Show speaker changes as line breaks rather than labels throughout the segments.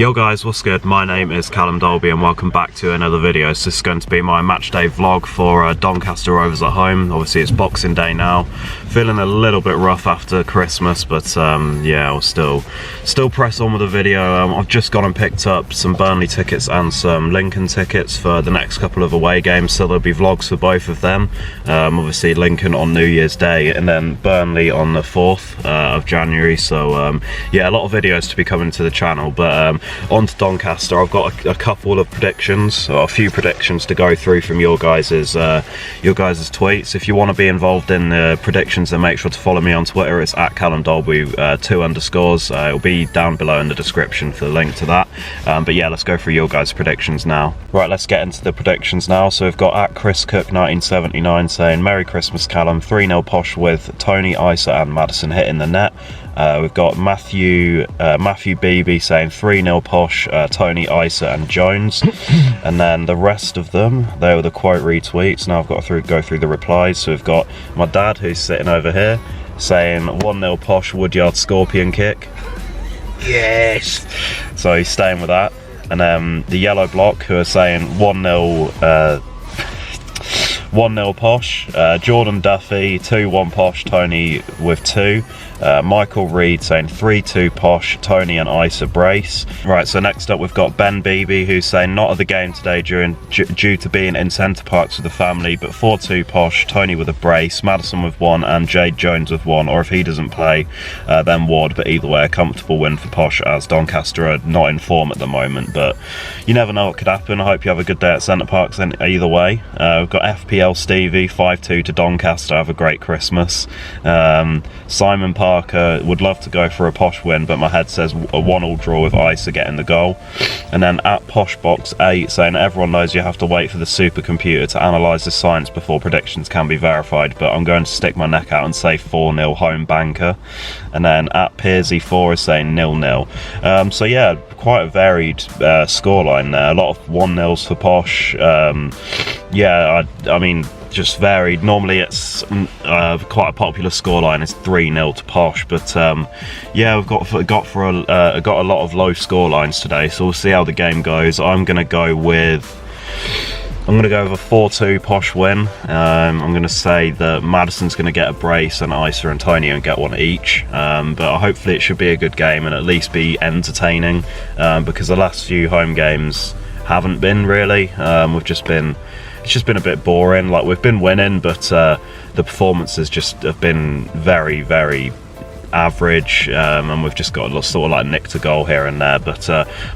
Yo guys, what's good? My name is Callum Dolby and welcome back to another video. So this is going to be my matchday vlog for Doncaster Rovers at home. Obviously it's Boxing Day now. Feeling a little bit rough after Christmas, but yeah, I'll still press on with the video. I've just gone and picked up some Burnley tickets and some Lincoln tickets for the next couple of away games, so there'll be vlogs for both of them. Obviously Lincoln on New Year's Day and then Burnley on the 4th of January. So yeah, a lot of videos to be coming to the channel, but on to Doncaster. I've got a couple of predictions, or a few predictions to go through from your guys's tweets. If you want to be involved in the predictions, then make sure to follow me on Twitter. It's at Callum Dolby 2_. It'll be down below in the description for the link to that. But yeah, let's go through your guys' predictions now. Right, let's get into the predictions now. So we've got at Chris Cook 1979 saying Merry Christmas Callum, 3-0 Posh with Tony, Isa and Maddison hitting the net. We've got Matthew Beebe saying 3-0 Posh, Tony, Isa and Jones. And then the rest of them, they were the quote retweets. Now I've got to go through the replies. So we've got my dad, who's sitting over here, saying 1-0 Posh, Woodyard scorpion kick. Yes! So he's staying with that. And then the yellow block, who are saying 1-0 Posh, Jordan Duffy, 2-1 Posh, Tony with 2. Michael Reed saying 3-2 Posh, Tony and Isa brace. Right, so next up we've got Ben Beebe, who's saying not at the game today due to being in Centre Parks with the family, but 4-2 Posh, Tony with a brace, Maddison with 1 and Jade Jones with 1, or if he doesn't play, then Ward. But either way, a comfortable win for Posh, as Doncaster are not in form at the moment, but you never know what could happen. I hope you have a good day at Centre Parks then, either way. We've got FPL Stevie 5-2 to Doncaster, have a great Christmas. Simon Parker would love to go for a Posh win, but my head says a 1-1 draw with Isa getting the goal. And then at Poshbox8 saying everyone knows you have to wait for the supercomputer to analyse the science before predictions can be verified, but I'm going to stick my neck out and say 4-0 home banker. And then at Pearsy4 is saying 0-0. So yeah, quite a varied scoreline there. A lot of 1-0s for Posh. Yeah, I mean, just varied. Normally it's quite a popular scoreline, it's 3-0 to Posh, but yeah, we've got a lot of low scorelines today, so we'll see how the game goes. I'm gonna go with a 4-2 Posh win. I'm going to say that Maddison's going to get a brace and Isa and Tony and get one each, but hopefully it should be a good game and at least be entertaining, because the last few home games haven't been really. It's just been a bit boring. Like, we've been winning, but the performances just have been very, very average, and we've just got a sort of like nicked a goal here and there. But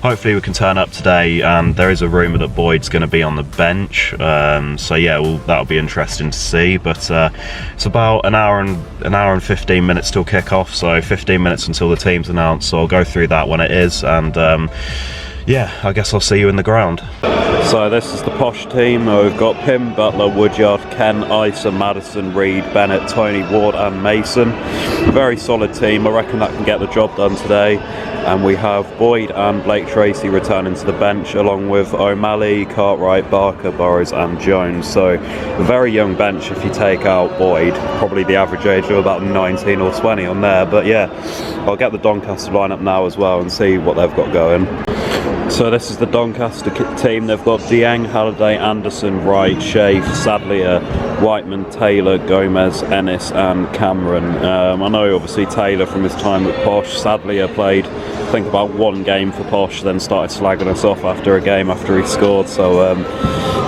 hopefully we can turn up today, and there is a rumour that Boyd's going to be on the bench, so yeah, that'll be interesting to see. But it's about an hour and 15 minutes till kick-off, so 15 minutes until the team's announced, so I'll go through that when it is, and yeah, I guess I'll see you in the ground. So this is the Posh team. We've got Pim, Butler, Woodyard, Ken, Isa, Maddison, Reed, Bennett, Tony, Ward and Mason. Very solid team. I reckon that can get the job done today. And we have Boyd and Blake Tracy returning to the bench, along with O'Malley, Cartwright, Barker, Burrows and Jones. So a very young bench if you take out Boyd. Probably the average age of about 19 or 20 on there. But yeah, I'll get the Doncaster lineup now as well and see what they've got going. So this is the Doncaster team. They've got Dieng, Halliday, Anderson, Wright, Schaaf, Sadlier, Whiteman, Taylor, Gomez, Ennis and Cameron. I know obviously Taylor from his time at Posh. Sadlier played, I think, about one game for Posh, then started slagging us off after a game after he scored. So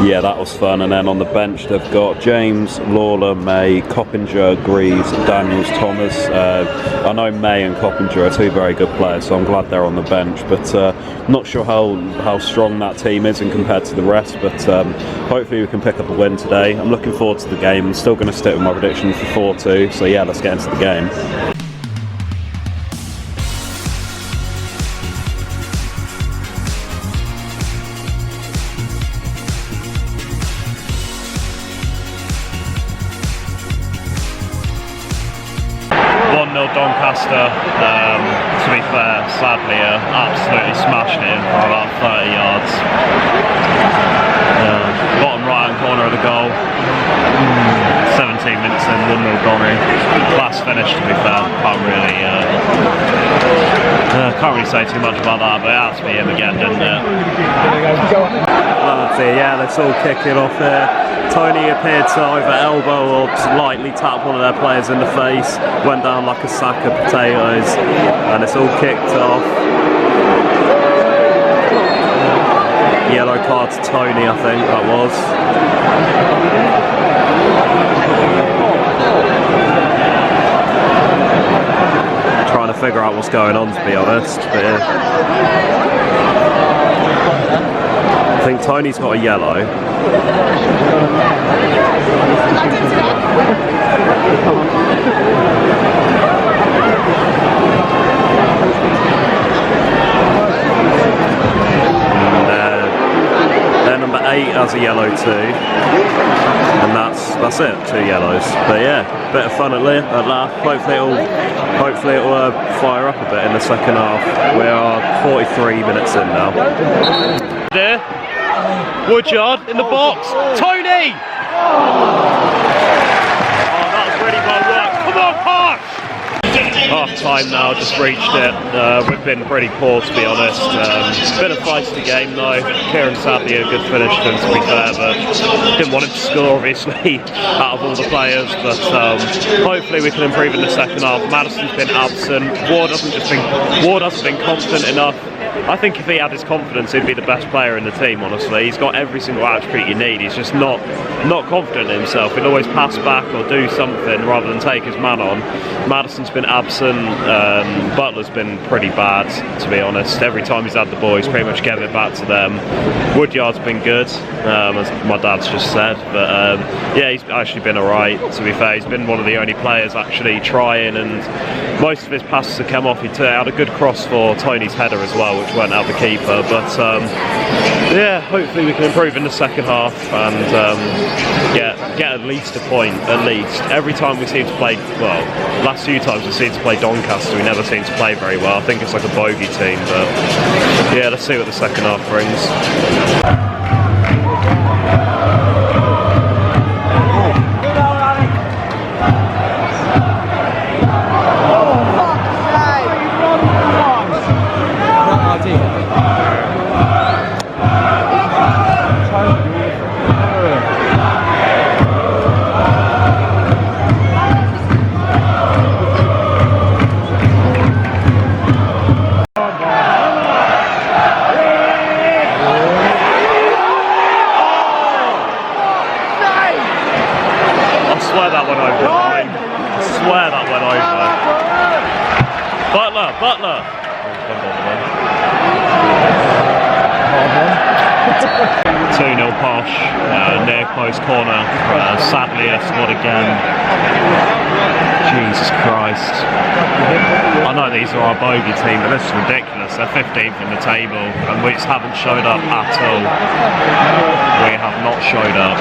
yeah, that was fun. And then on the bench they've got James, Lawler, May, Coppinger, Greaves, Daniels, Thomas. I know May and Coppinger are two very good players, so I'm glad they're on the bench, but not sure how strong that team is in compared to the rest, but hopefully we can pick up a win today. I'm looking forward to the game. I'm still going to stick with my prediction for 4-2, so yeah, let's get into the game. Doncaster, to be fair, sadly, absolutely smashed it in from about 30 yards. Bottom right hand corner of the goal. 17 minutes in, 1-0 Donny. Class finish, to be fair. Can't really Can't really say too much about that, but it has to be him again, didn't it? Yeah, let's all kick it off here. Tony appeared to either elbow or lightly tap one of their players in the face, went down like a sack of potatoes, and it's all kicked off. Yellow card to Tony, I think that was. Trying to figure out what's going on, to be honest. But I think Tony's got a yellow. And number 8 has a yellow too. And that's it, 2 yellows. But yeah, bit of fun at last. Hopefully it'll fire up a bit in the second half. We are 43 minutes in now. There, Woodyard in the box. Tony! Oh, that was really well worked. Come on, Posh! Half time now, just reached it. We've been pretty poor, to be honest. Bit of feisty game though. Kieran Sadly a good finish to him, to be fair, but didn't want him to score obviously out of all the players. But hopefully we can improve in the second half. Madison's been absent. Ward hasn't been confident enough. I think if he had his confidence, he'd be the best player in the team, honestly. He's got every single attribute you need. He's just not confident in himself. He'll always pass back or do something rather than take his man on. Madison's been absent. Butler's been pretty bad, to be honest. Every time he's had the ball, he's pretty much given it back to them. Woodyard's been good, as my dad's just said. But yeah, he's actually been alright, to be fair. He's been one of the only players actually trying, and most of his passes have come off. He had a good cross for Tony's header as well, which went out the keeper. But yeah, hopefully we can improve in the second half and get at least a point, at least. Every time we seem to play, well, last few times we seem to play Doncaster, we never seem to play very well. I think it's like a bogey team, but yeah, let's see what the second half brings. Butler! 2-0 Posh, near close corner. Sadly, I scored again. Jesus Christ. I know these are our bogey team, but this is ridiculous. They're 15th in the table, and we just haven't showed up at all. We have not showed up.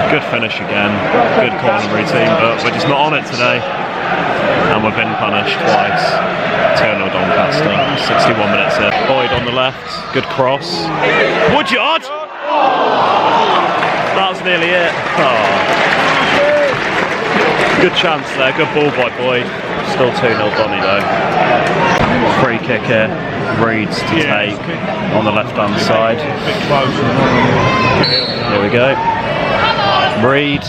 Good finish again, good corner routine, but we're just not on it today. And we've been punished twice. 2-0 Doncaster, 61 minutes in. Boyd on the left, good cross. Woodyard! That was nearly it. Oh. Good chance there, good ball by Boyd. Still 2-0 Donny though. Free kick here, Reed to take on the left hand side. Here we go. Reed.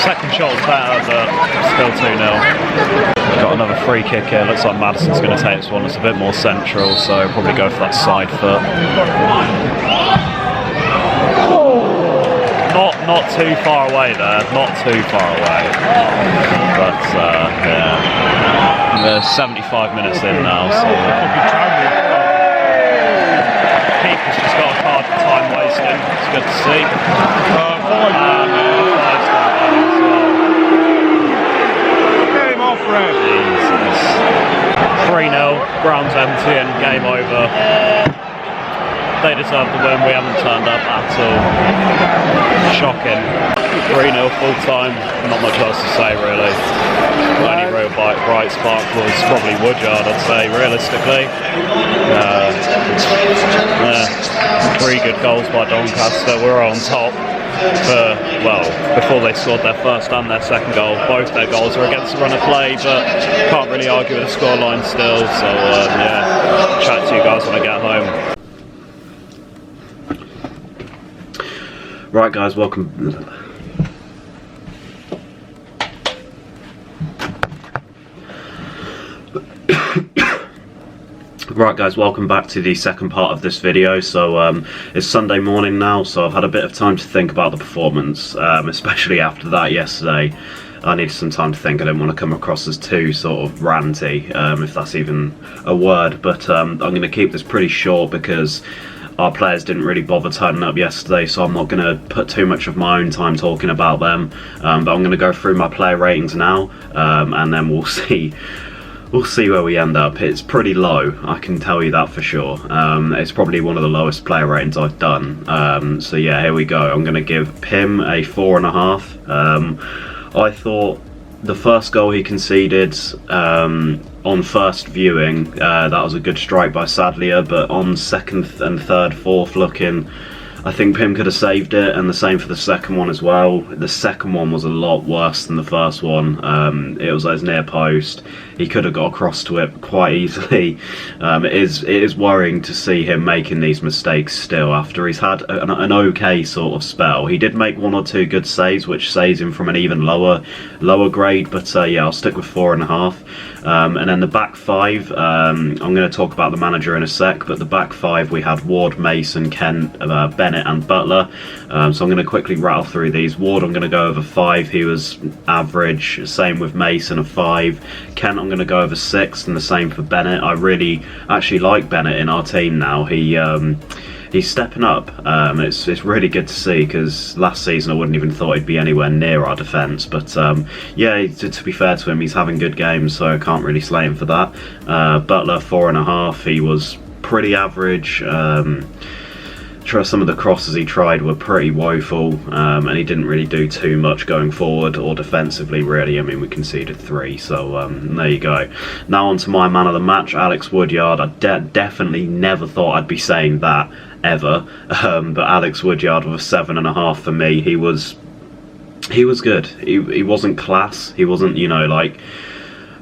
Second shot was better, but still 2-0. Got another free kick here. Looks like Madison's going to take this one. It's a bit more central, so probably go for that side foot. Not too far away there. Not too far away. But yeah, there's 75 minutes in now. So keeper's just got a card for time wasting. It's good to see. 3-0, ground's empty and game over. They deserve the win, we haven't turned up at all. Shocking. 3-0 full time, not much else to say really. The only real bright spark was probably Woodyard, I'd say, realistically. Yeah. 3 good goals by Doncaster, we're on top. before they scored their first and their second goal. Both their goals were against the run of play, but can't really argue with the scoreline still. So yeah, chat to you guys when I get home. Right guys, welcome. Right guys, welcome back to the second part of this video. So it's Sunday morning now, so I've had a bit of time to think about the performance, especially after that yesterday. I needed some time to think. I didn't want to come across as too sort of ranty, if that's even a word, but I'm going to keep this pretty short because our players didn't really bother turning up yesterday, so I'm not going to put too much of my own time talking about them, but I'm going to go through my player ratings now, and then we'll see where we end up. It's pretty low, I can tell you that for sure. It's probably one of the lowest player ratings I've done. So yeah, here we go. I'm going to give Pim a 4.5. I thought the first goal he conceded on first viewing, that was a good strike by Sadlier, but on second and third, fourth looking, I think Pim could have saved it, and the same for the second one as well. The second one was a lot worse than the first one. It was at his near post. He could have got across to it quite easily. It is worrying to see him making these mistakes still after he's had an okay sort of spell. He did make one or two good saves, which saves him from an even lower grade, but yeah, I'll stick with 4.5. And then the back five, I'm going to talk about the manager in a sec, but the back five we had Ward, Mason, Kent, Bennett and Butler. So I'm going to quickly rattle through these. Ward, I'm going to go over 5. He was average. Same with Mason, a 5. Kent, I'm going to go over 6, and the same for Bennett. I really actually like Bennett in our team now. He's stepping up. It's really good to see, because last season I wouldn't even thought he'd be anywhere near our defence. But yeah, to be fair to him, he's having good games, so I can't really slay him for that. Butler, 4.5. He was pretty average. Some of the crosses he tried were pretty woeful, and he didn't really do too much going forward or defensively really. I mean, we conceded 3, so there you go. Now on to my man of the match, Alex Woodyard. I definitely never thought I'd be saying that ever, but Alex Woodyard with a 7.5 for me. He was good. He wasn't class. He wasn't, you know, like,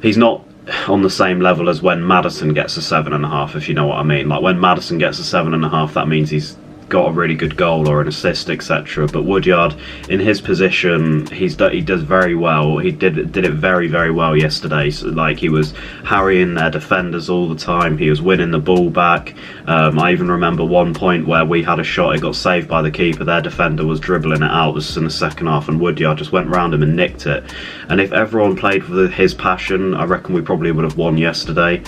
he's not on the same level as when Maddison gets a 7.5, if you know what I mean. Like, when Maddison gets a 7.5, that means he's got a really good goal or an assist, etc. But Woodyard, in his position, he does very well. He did it very, very well yesterday. So, like, he was harrying their defenders all the time. He was winning the ball back. I even remember one point where we had a shot, it got saved by the keeper. Their defender was dribbling it out. This was in the second half, and Woodyard just went round him and nicked it. And if everyone played with his passion, I reckon we probably would have won yesterday.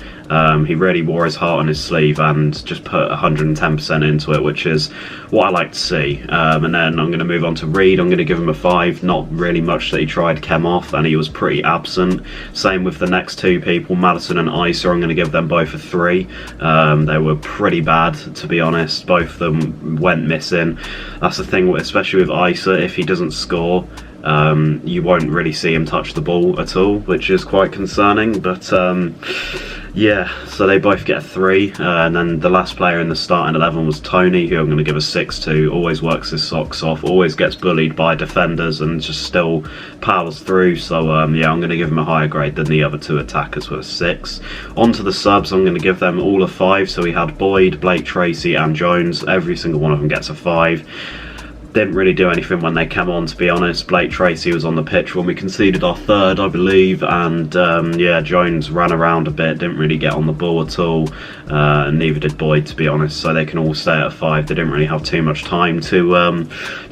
He really wore his heart on his sleeve and just put 110% into it, which is what I like to see. And then I'm going to move on to Reed. I'm going to give him a 5. Not really much that he tried came off, and he was pretty absent. Same with the next two people, Maddison and Isa. I'm going to give them both a 3. They were pretty bad, to be honest. Both of them went missing. That's the thing, especially with Isa. If he doesn't score, you won't really see him touch the ball at all, which is quite concerning. But yeah, so they both get a 3, and then the last player in the starting 11 was Tony, who I'm going to give a 6 to. Always works his socks off, always gets bullied by defenders and just still powers through. So yeah, I'm going to give him a higher grade than the other two attackers with a 6. On to the subs, I'm going to give them all a 5. So we had Boyd, Blake Tracy and Jones. Every single one of them gets a 5. Didn't really do anything when they came on, to be honest. Blake Tracy was on the pitch when we conceded our 3rd, I believe, and yeah, Jones ran around a bit, didn't really get on the ball at all, and neither did Boyd, to be honest, so they can all stay at a 5. They didn't really have too much time to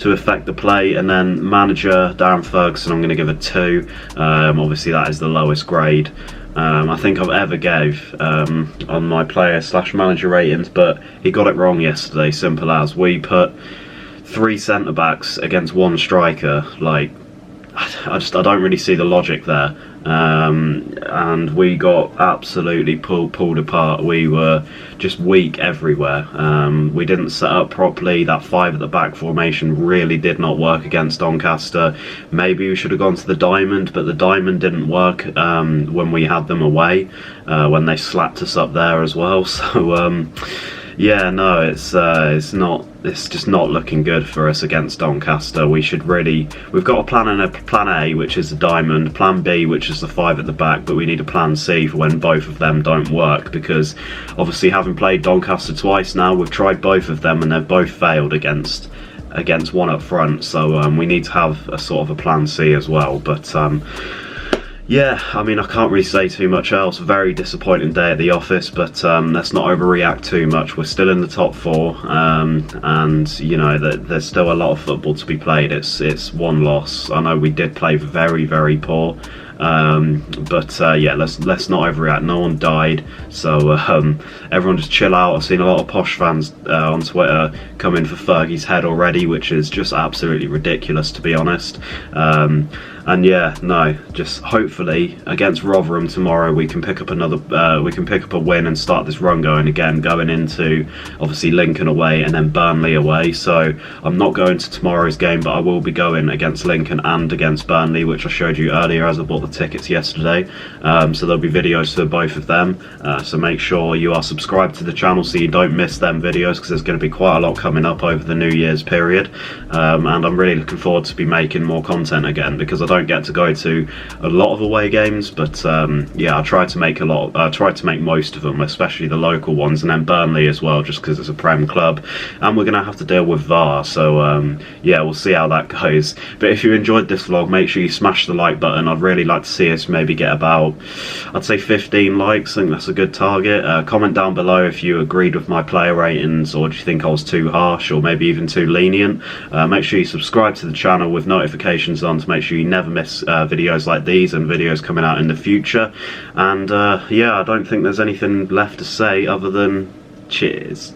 affect the play. And then manager, Darren Ferguson, I'm going to give a 2. Obviously that is the lowest grade I think I've ever gave on my player/manager ratings, but he got it wrong yesterday. Simple as. We put 3 centre backs against 1 striker. Like, I don't really see the logic there. And we got absolutely pulled apart. We were just weak everywhere. We didn't set up properly. That 5 at the back formation really did not work against Doncaster. Maybe we should have gone to the diamond, but the diamond didn't work when we had them away, when they slapped us up there as well. So Yeah, no, it's just not looking good for us against Doncaster. We've got a plan and a plan A, which is the diamond, plan B, which is the 5 at the back, but we need a plan C for when both of them don't work, because obviously having played Doncaster twice now, we've tried both of them and they've both failed against one up front, so we need to have a sort of a plan C as well. But yeah, I mean, I can't really say too much else. Very disappointing day at the office, but let's not overreact too much. We're still in the top 4, and you know there's still a lot of football to be played. It's one loss. I know we did play very, very poor, but yeah, let's not overreact. No one died, so everyone just chill out. I've seen a lot of posh fans on Twitter coming for Fergie's head already, which is just absolutely ridiculous, to be honest. And yeah, no, just hopefully against Rotherham tomorrow we can pick up a win and start this run going again, going into obviously Lincoln away and then Burnley away. So I'm not going to tomorrow's game, but I will be going against Lincoln and against Burnley, which I showed you earlier as I bought the tickets yesterday. So there'll be videos for both of them, so make sure you are subscribed to the channel so you don't miss them videos, because there's going to be quite a lot coming up over the New Year's period, and I'm really looking forward to be making more content again, because I don't get to go to a lot of away games, but yeah, I try to make most of them, especially the local ones, and then Burnley as well, just because it's a Prem club and we're going to have to deal with VAR, so yeah, we'll see how that goes. But if you enjoyed this vlog, make sure you smash the like button. I'd really like to see us maybe get about, I'd say 15 likes. I think that's a good target. Comment down below if you agreed with my player ratings, or do you think I was too harsh or maybe even too lenient. Make sure you subscribe to the channel with notifications on to make sure you never miss videos like these and videos coming out in the future. And yeah, I don't think there's anything left to say other than cheers.